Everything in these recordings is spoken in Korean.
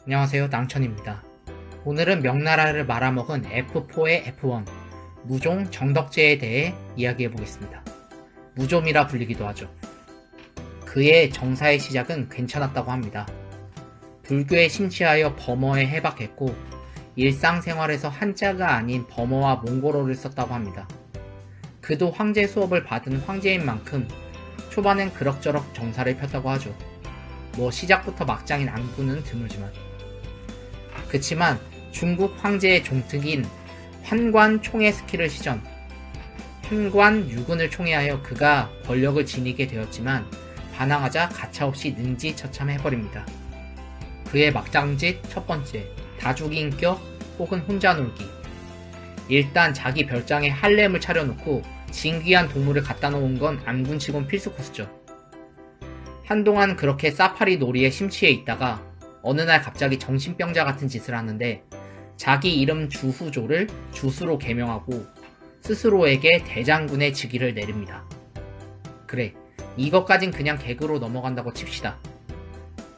안녕하세요, 낭천입니다. 오늘은 명나라를 말아먹은 F4의 F1, 무종 정덕제에 대해 이야기해보겠습니다. 무좀이라 불리기도 하죠. 그의 정사의 시작은 괜찮았다고 합니다. 불교에 심취하여 범어에 해박했고 일상생활에서 한자가 아닌 범어와 몽골어를 썼다고 합니다. 그도 황제 수업을 받은 황제인 만큼 초반엔 그럭저럭 정사를 폈다고 하죠. 시작부터 막장인 안구는 드물지만. 그치만 중국 황제의 종특인 환관 총애 스킬을 시전, 환관 유군을 총애하여 그가 권력을 지니게 되었지만 반항하자 가차없이 능지처참해버립니다. 그의 막장짓 첫 번째, 다주기 인격 혹은 혼자 놀기. 일단 자기 별장에 할렘을 차려놓고 진귀한 동물을 갖다 놓은 건 안군치곤 필수 코스죠. 한동안 그렇게 사파리 놀이에 심취해 있다가 어느 날 갑자기 정신병자 같은 짓을 하는데 자기 이름 주후조를 주수로 개명하고 스스로에게 대장군의 직위를 내립니다. 그래, 이것까진 그냥 개그로 넘어간다고 칩시다.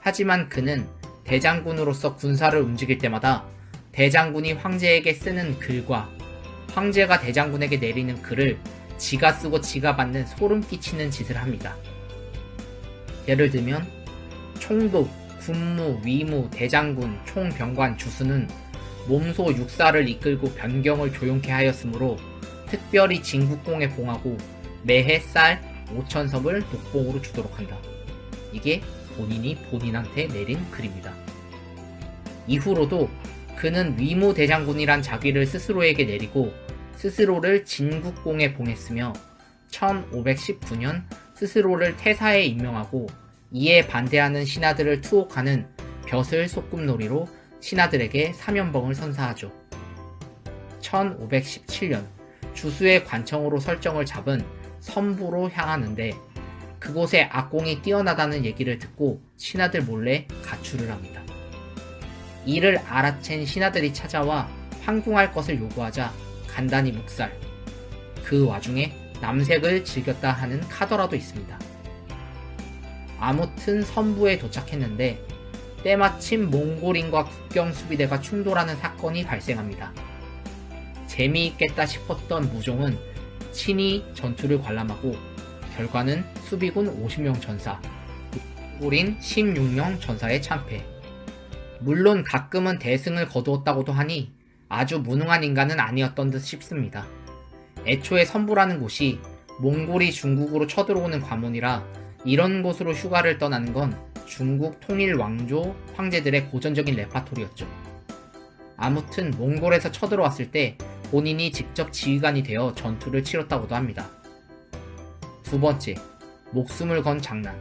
하지만 그는 대장군으로서 군사를 움직일 때마다 대장군이 황제에게 쓰는 글과 황제가 대장군에게 내리는 글을 지가 쓰고 지가 받는 소름 끼치는 짓을 합니다. 예를 들면 총독, 군무, 위무, 대장군, 총병관, 주수는 몸소 육사를 이끌고 변경을 조용케 하였으므로 특별히 진국공에 봉하고 매해 쌀 5,000섭을 녹봉으로 주도록 한다. 이게 본인이 본인한테 내린 글입니다. 이후로도 그는 위무 대장군이란 자기를 스스로에게 내리고 스스로를 진국공에 봉했으며 1519년 스스로를 태사에 임명하고 이에 반대하는 신하들을 투옥하는 벼슬 소꿉놀이로 신하들에게 사면봉을 선사하죠. 1517년 주수의 관청으로 설정을 잡은 선부로 향하는데 그곳에 악공이 뛰어나다는 얘기를 듣고 신하들 몰래 가출을 합니다. 이를 알아챈 신하들이 찾아와 황궁할 것을 요구하자 간단히 묵살. 그 와중에 남색을 즐겼다 하는 카더라도 있습니다. 아무튼 선부에 도착했는데 때마침 몽골인과 국경수비대가 충돌하는 사건이 발생합니다. 재미있겠다 싶었던 무종은 친히 전투를 관람하고 결과는 수비군 50명 전사, 몽골인 16명 전사의 참패. 물론 가끔은 대승을 거두었다고도 하니 아주 무능한 인간은 아니었던 듯 싶습니다. 애초에 선부라는 곳이 몽골이 중국으로 쳐들어오는 관문이라 이런 곳으로 휴가를 떠나는 건 중국 통일 왕조 황제들의 고전적인 레파토리였죠. 아무튼 몽골에서 쳐들어왔을 때 본인이 직접 지휘관이 되어 전투를 치렀다고도 합니다. 두 번째, 목숨을 건 장난.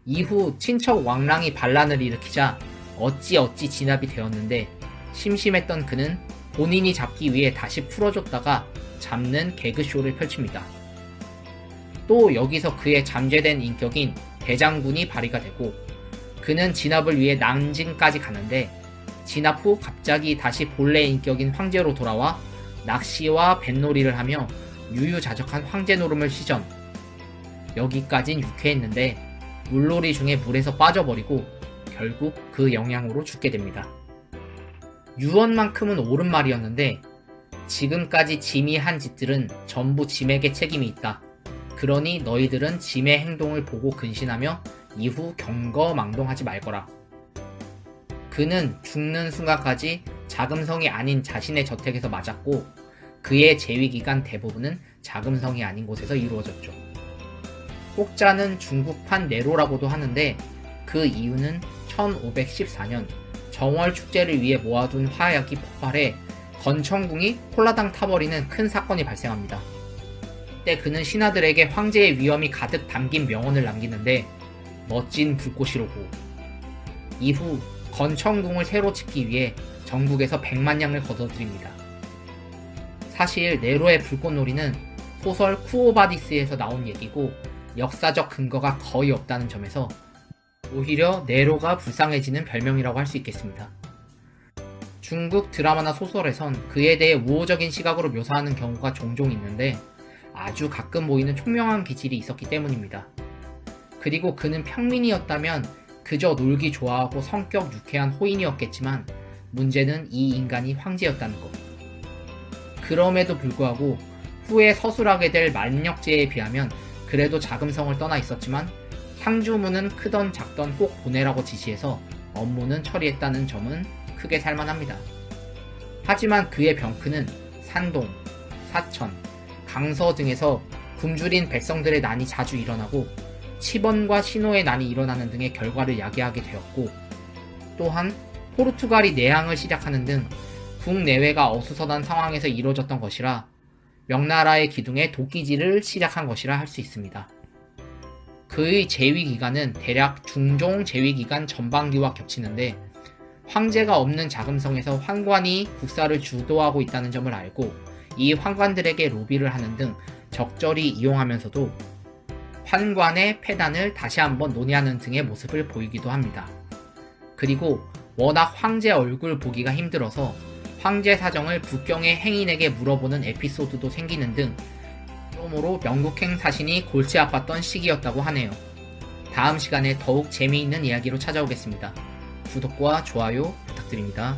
이후 친척 왕랑이 반란을 일으키자 어찌어찌 진압이 되었는데 심심했던 그는 본인이 잡기 위해 다시 풀어줬다가 잡는 개그쇼를 펼칩니다. 또 여기서 그의 잠재된 인격인 대장군이 발휘가 되고 그는 진압을 위해 난징까지 가는데 진압 후 갑자기 다시 본래 인격인 황제로 돌아와 낚시와 뱃놀이를 하며 유유자적한 황제 노름을 시전. 여기까진 유쾌했는데 물놀이 중에 물에서 빠져버리고 결국 그 영향으로 죽게 됩니다. 유언만큼은 옳은 말이었는데 지금까지 짐이 한 짓들은 전부 짐에게 책임이 있다. 그러니 너희들은 짐의 행동을 보고 근신하며 이후 경거망동하지 말거라. 그는 죽는 순간까지 자금성이 아닌 자신의 저택에서 맞았고 그의 재위기간 대부분은 자금성이 아닌 곳에서 이루어졌죠. 혹자는 중국판 네로라고도 하는데 그 이유는 1514년 정월 축제를 위해 모아둔 화약이 폭발해 건청궁이 홀라당 타버리는 큰 사건이 발생합니다. 그때 그는 신하들에게 황제의 위엄이 가득 담긴 명언을 남기는데 멋진 불꽃이로고. 이후 건청궁을 새로 짓기 위해 전국에서 100만 양을 걷어들입니다. 사실 네로의 불꽃놀이는 소설 쿠오바디스에서 나온 얘기고 역사적 근거가 거의 없다는 점에서 오히려 네로가 불쌍해지는 별명이라고 할 수 있겠습니다. 중국 드라마나 소설에선 그에 대해 우호적인 시각으로 묘사하는 경우가 종종 있는데 아주 가끔 보이는 총명한 기질이 있었기 때문입니다. 그리고 그는 평민이었다면 그저 놀기 좋아하고 성격 유쾌한 호인이었겠지만 문제는 이 인간이 황제였다는 것. 그럼에도 불구하고 후에 서술하게 될 만력제에 비하면 그래도 자금성을 떠나 있었지만 상주문은 크던 작던 꼭 보내라고 지시해서 업무는 처리했다는 점은 크게 살만합니다. 하지만 그의 병크는 산동, 사천, 강서 등에서 굶주린 백성들의 난이 자주 일어나고 치번과 신호의 난이 일어나는 등의 결과를 야기하게 되었고, 또한 포르투갈이 내항을 시작하는 등 국내외가 어수선한 상황에서 이루어졌던 것이라 명나라의 기둥에 도끼질을 시작한 것이라 할 수 있습니다. 그의 재위기간은 대략 중종 재위기간 전반기와 겹치는데 황제가 없는 자금성에서 환관이 국사를 주도하고 있다는 점을 알고 이 환관들에게 로비를 하는 등 적절히 이용하면서도 환관의 폐단을 다시 한번 논의하는 등의 모습을 보이기도 합니다. 그리고 워낙 황제 얼굴 보기가 힘들어서 황제 사정을 북경의 행인에게 물어보는 에피소드도 생기는 등 여러모로 명국행 사신이 골치 아팠던 시기였다고 하네요. 다음 시간에 더욱 재미있는 이야기로 찾아오겠습니다. 구독과 좋아요 부탁드립니다.